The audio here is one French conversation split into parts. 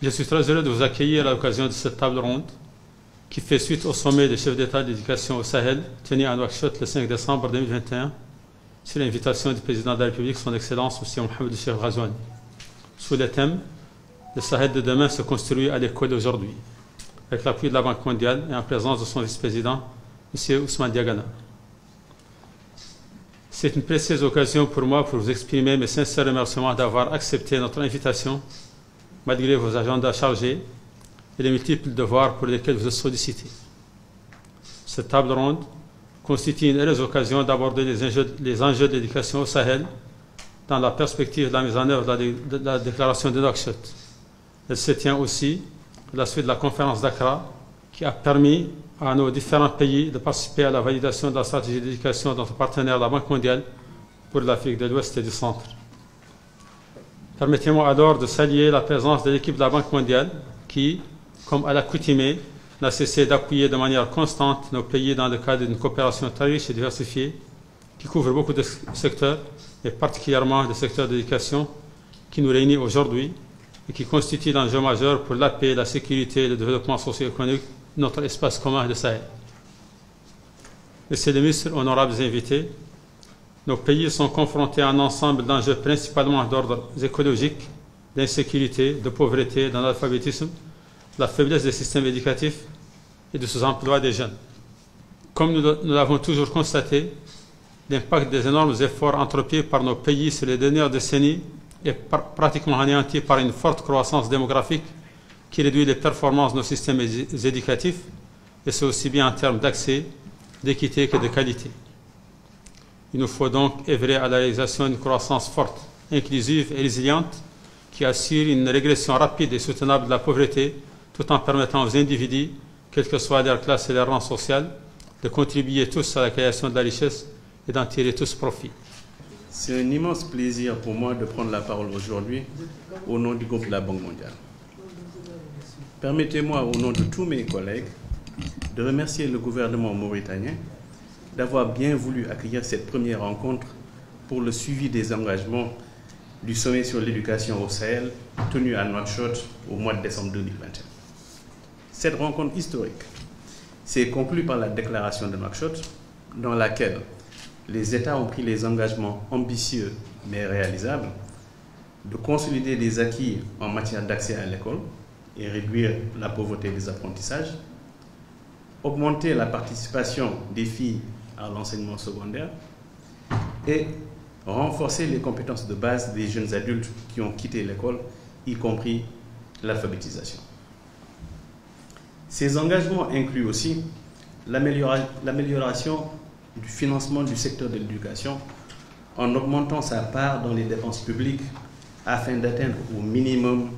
Je suis très heureux de vous accueillir à l'occasion de cette table ronde qui fait suite au sommet des chefs d'État d'éducation au Sahel tenu à Nouakchott le 5 décembre 2021 sur l'invitation du président de la République, son Excellence M. Mohamed Cheikh Ghazouani, sous le thème « Le Sahel de demain se construit à l'école d'aujourd'hui » avec l'appui de la Banque mondiale et en présence de son vice-président, M. Ousmane Diagana. C'est une précieuse occasion pour moi pour vous exprimer mes sincères remerciements d'avoir accepté notre invitation malgré vos agendas chargés et les multiples devoirs pour lesquels vous êtes sollicités. Cette table ronde constitue une heureuse occasion d'aborder les enjeux de l'éducation au Sahel dans la perspective de la mise en œuvre de la déclaration de Nouakchott. Elle se tient aussi à la suite de la conférence d'Accra qui a permis à nos différents pays de participer à la validation de la stratégie d'éducation de notre partenaire, la Banque mondiale, pour l'Afrique de l'Ouest et du Centre. Permettez-moi alors de saluer la présence de l'équipe de la Banque mondiale qui, comme à l'accoutumée, n'a cessé d'appuyer de manière constante nos pays dans le cadre d'une coopération très riche et diversifiée qui couvre beaucoup de secteurs, et particulièrement le secteur de l'éducation qui nous réunit aujourd'hui et qui constitue l'enjeu majeur pour la paix, la sécurité et le développement socio-économique de notre espace commun de Sahel. Messieurs les ministres, honorables invités, nos pays sont confrontés à un ensemble d'enjeux principalement d'ordre écologique, d'insécurité, de pauvreté, d'analphabétisme, la faiblesse des systèmes éducatifs et de sous-emploi des jeunes. Comme nous l'avons toujours constaté, l'impact des énormes efforts entrepris par nos pays sur les dernières décennies est pratiquement anéanti par une forte croissance démographique qui réduit les performances de nos systèmes éducatifs, et c'est aussi bien en termes d'accès, d'équité que de qualité. Il nous faut donc œuvrer à la réalisation d'une croissance forte, inclusive et résiliente qui assure une régression rapide et soutenable de la pauvreté tout en permettant aux individus, quelle que soit leur classe et leur rang social, de contribuer tous à la création de la richesse et d'en tirer tous profit. C'est un immense plaisir pour moi de prendre la parole aujourd'hui au nom du groupe de la Banque mondiale. Permettez-moi, au nom de tous mes collègues, de remercier le gouvernement mauritanien d'avoir bien voulu accueillir cette première rencontre pour le suivi des engagements du sommet sur l'éducation au Sahel tenu à Nouakchott au mois de décembre 2021. Cette rencontre historique s'est conclue par la déclaration de Nouakchott dans laquelle les États ont pris les engagements ambitieux mais réalisables de consolider les acquis en matière d'accès à l'école et réduire la pauvreté des apprentissages, augmenter la participation des filles à l'enseignement secondaire et renforcer les compétences de base des jeunes adultes qui ont quitté l'école, y compris l'alphabétisation. Ces engagements incluent aussi l'amélioration du financement du secteur de l'éducation en augmentant sa part dans les dépenses publiques afin d'atteindre au minimum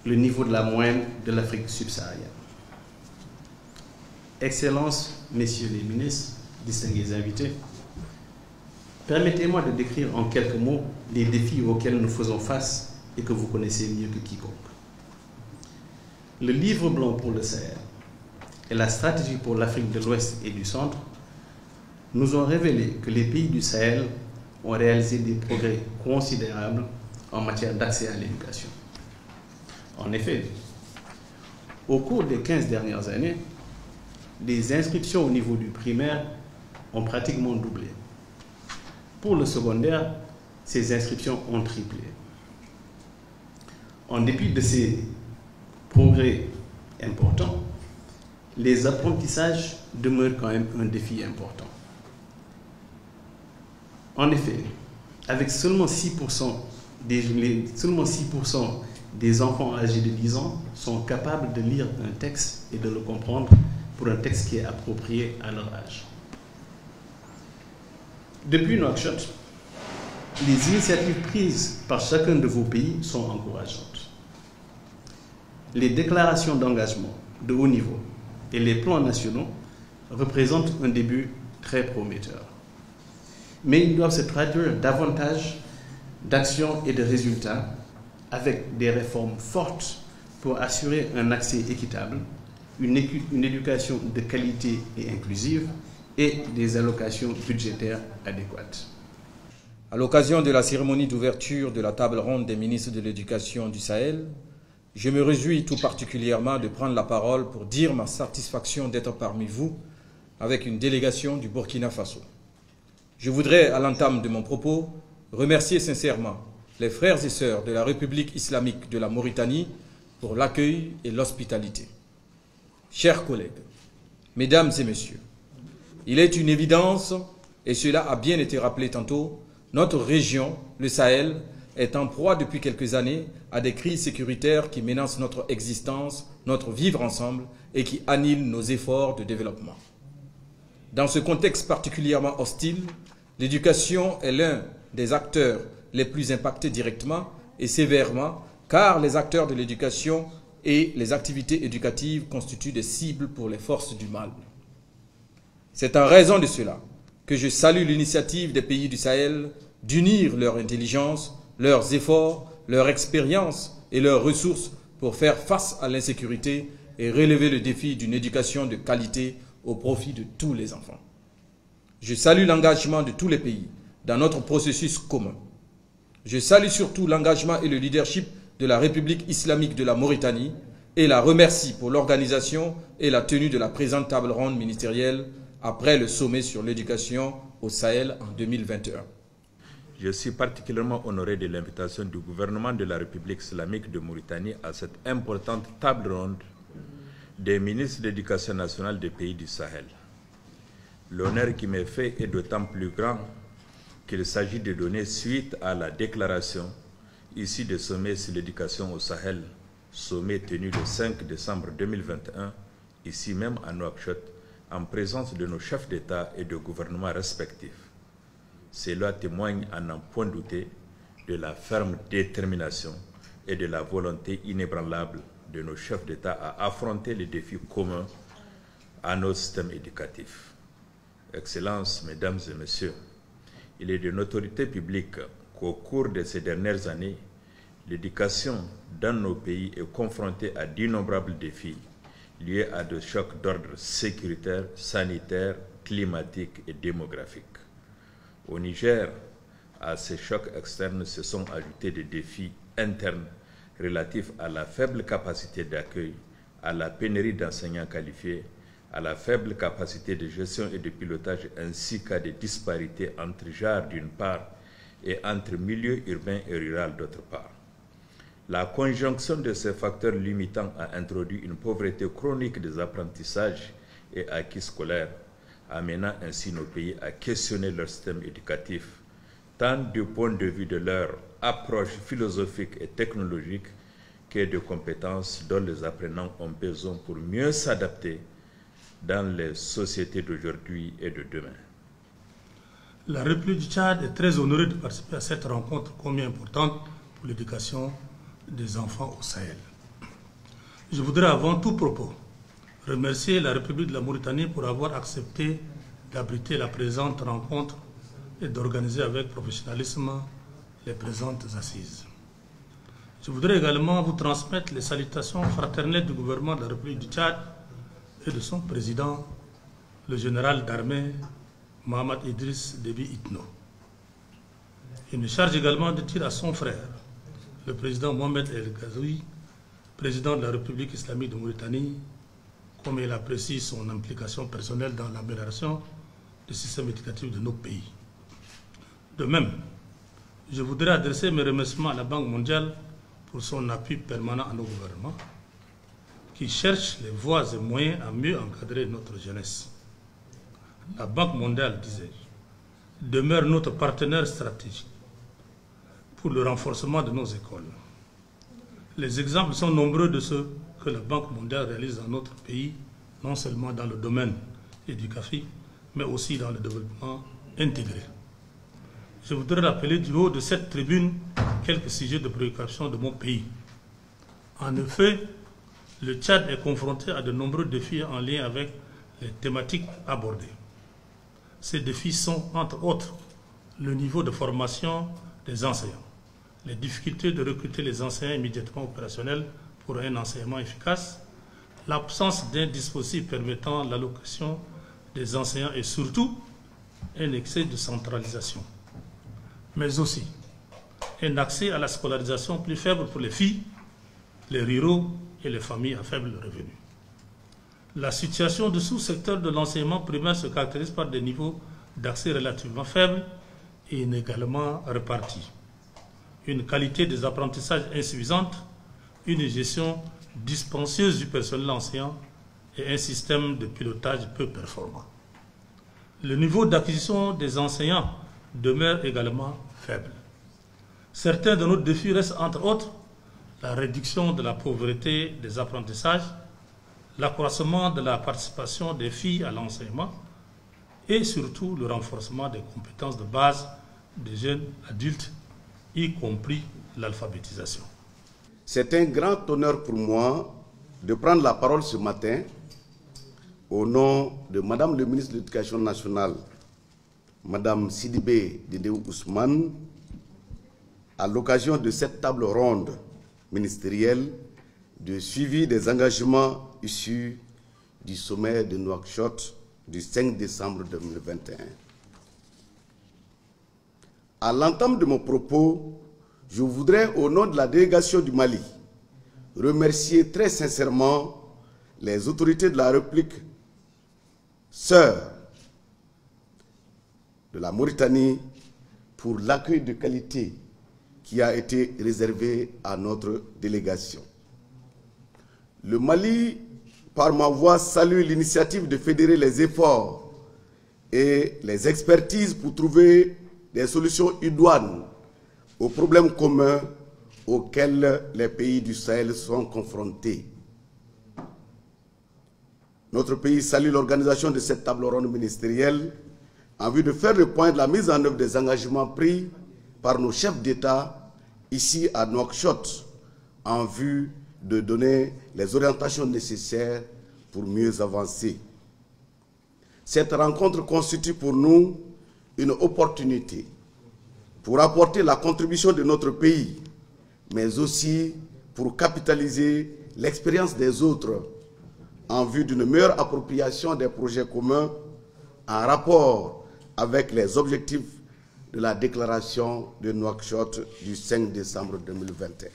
le niveau de la moyenne de l'Afrique subsaharienne. Excellences, messieurs les ministres, distingués invités, permettez-moi de décrire en quelques mots les défis auxquels nous faisons face et que vous connaissez mieux que quiconque. Le livre blanc pour le Sahel et la stratégie pour l'Afrique de l'Ouest et du Centre nous ont révélé que les pays du Sahel ont réalisé des progrès considérables en matière d'accès à l'éducation. En effet, au cours des 15 dernières années, les inscriptions au niveau du primaire ont pratiquement doublé. Pour le secondaire, ces inscriptions ont triplé. En dépit de ces progrès importants, les apprentissages demeurent quand même un défi important. En effet, avec seulement 6% des enfants âgés de 10 ans sont capables de lire un texte et de le comprendre pour un texte qui est approprié à leur âge. Depuis Nouakchott, les initiatives prises par chacun de vos pays sont encourageantes. Les déclarations d'engagement de haut niveau et les plans nationaux représentent un début très prometteur. Mais ils doivent se traduire davantage d'actions et de résultats avec des réformes fortes pour assurer un accès équitable, une éducation de qualité et inclusive et des allocations budgétaires adéquates. À l'occasion de la cérémonie d'ouverture de la table ronde des ministres de l'Éducation du Sahel, je me réjouis tout particulièrement de prendre la parole pour dire ma satisfaction d'être parmi vous avec une délégation du Burkina Faso. Je voudrais, à l'entame de mon propos, remercier sincèrement les frères et sœurs de la République islamique de la Mauritanie pour l'accueil et l'hospitalité. Chers collègues, mesdames et messieurs, il est une évidence, et cela a bien été rappelé tantôt, notre région, le Sahel, est en proie depuis quelques années à des crises sécuritaires qui menacent notre existence, notre vivre ensemble et qui annihilent nos efforts de développement. Dans ce contexte particulièrement hostile, l'éducation est l'un des acteurs les plus impactés directement et sévèrement, car les acteurs de l'éducation et les activités éducatives constituent des cibles pour les forces du mal. C'est en raison de cela que je salue l'initiative des pays du Sahel d'unir leur intelligence, leurs efforts, leur expérience et leurs ressources pour faire face à l'insécurité et relever le défi d'une éducation de qualité au profit de tous les enfants. Je salue l'engagement de tous les pays dans notre processus commun. Je salue surtout l'engagement et le leadership de la République islamique de la Mauritanie et la remercie pour l'organisation et la tenue de la présente table ronde ministérielle après le sommet sur l'éducation au Sahel en 2021. Je suis particulièrement honoré de l'invitation du gouvernement de la République islamique de Mauritanie à cette importante table ronde des ministres de l'Éducation nationale des pays du Sahel. L'honneur qui m'est fait est d'autant plus grand qu'il s'agit de donner suite à la déclaration issue du sommet sur l'éducation au Sahel, sommet tenu le 5 décembre 2021, ici même à Nouakchott, en présence de nos chefs d'État et de gouvernement respectifs. Cela témoigne à n'en point douter de la ferme détermination et de la volonté inébranlable de nos chefs d'État à affronter les défis communs à notre système éducatif. Excellences, Mesdames et Messieurs, il est de notoriété publique qu'au cours de ces dernières années, l'éducation dans nos pays est confrontée à d'innombrables défis liés à des chocs d'ordre sécuritaire, sanitaire, climatique et démographique. Au Niger, à ces chocs externes se sont ajoutés des défis internes relatifs à la faible capacité d'accueil, à la pénurie d'enseignants qualifiés, à la faible capacité de gestion et de pilotage ainsi qu'à des disparités entre genres d'une part et entre milieux urbains et rural d'autre part. La conjonction de ces facteurs limitants a introduit une pauvreté chronique des apprentissages et acquis scolaires, amenant ainsi nos pays à questionner leur système éducatif, tant du point de vue de leur approche philosophique et technologique que de compétences dont les apprenants ont besoin pour mieux s'adapter dans les sociétés d'aujourd'hui et de demain. La République du Tchad est très honorée de participer à cette rencontre combien importante pour l'éducation des enfants au Sahel. Je voudrais avant tout propos remercier la République de la Mauritanie pour avoir accepté d'abriter la présente rencontre et d'organiser avec professionnalisme les présentes assises. Je voudrais également vous transmettre les salutations fraternelles du gouvernement de la République du Tchad et de son président, le général d'armée Mohamed Idriss Déby Itno. Il me charge également de dire à son frère, le président Mohamed El Ghazoui, président de la République islamique de Mauritanie, comme il apprécie son implication personnelle dans l'amélioration du système éducatif de nos pays. De même, je voudrais adresser mes remerciements à la Banque mondiale pour son appui permanent à nos gouvernements, qui cherchent les voies et moyens à mieux encadrer notre jeunesse. La Banque mondiale, disais-je, demeure notre partenaire stratégique pour le renforcement de nos écoles. Les exemples sont nombreux de ce que la Banque mondiale réalise dans notre pays, non seulement dans le domaine éducatif, mais aussi dans le développement intégré. Je voudrais rappeler du haut de cette tribune quelques sujets de préoccupation de mon pays. En effet, le Tchad est confronté à de nombreux défis en lien avec les thématiques abordées. Ces défis sont, entre autres, le niveau de formation des enseignants, les difficultés de recruter les enseignants immédiatement opérationnels pour un enseignement efficace, l'absence d'un dispositif permettant l'allocation des enseignants et surtout un excès de centralisation, mais aussi un accès à la scolarisation plus faible pour les filles les ruraux et les familles à faible revenu. La situation du sous-secteur de l'enseignement primaire se caractérise par des niveaux d'accès relativement faibles et inégalement répartis, une qualité des apprentissages insuffisante, une gestion dispensieuse du personnel enseignant et un système de pilotage peu performant. Le niveau d'acquisition des enseignants demeure également faible. Certains de nos défis restent entre autres la réduction de la pauvreté des apprentissages, l'accroissement de la participation des filles à l'enseignement et surtout le renforcement des compétences de base des jeunes adultes, y compris l'alphabétisation. C'est un grand honneur pour moi de prendre la parole ce matin au nom de Madame le ministre de l'Éducation nationale, Madame Sidibé Dédéou Ousmane, à l'occasion de cette table ronde ministérielle de suivi des engagements issus du sommet de Nouakchott du 5 décembre 2021. À l'entame de mon propos, je voudrais, au nom de la délégation du Mali, remercier très sincèrement les autorités de la République sœur de la Mauritanie pour l'accueil de qualité qui a été réservé à notre délégation. Le Mali, par ma voix, salue l'initiative de fédérer les efforts et les expertises pour trouver des solutions idoines aux problèmes communs auxquels les pays du Sahel sont confrontés. Notre pays salue l'organisation de cette table ronde ministérielle en vue de faire le point de la mise en œuvre des engagements pris par nos chefs d'État ici à Nouakchott en vue de donner les orientations nécessaires pour mieux avancer. Cette rencontre constitue pour nous une opportunité pour apporter la contribution de notre pays, mais aussi pour capitaliser l'expérience des autres en vue d'une meilleure appropriation des projets communs en rapport avec les objectifs de la déclaration de Nouakchott du 5 décembre 2021.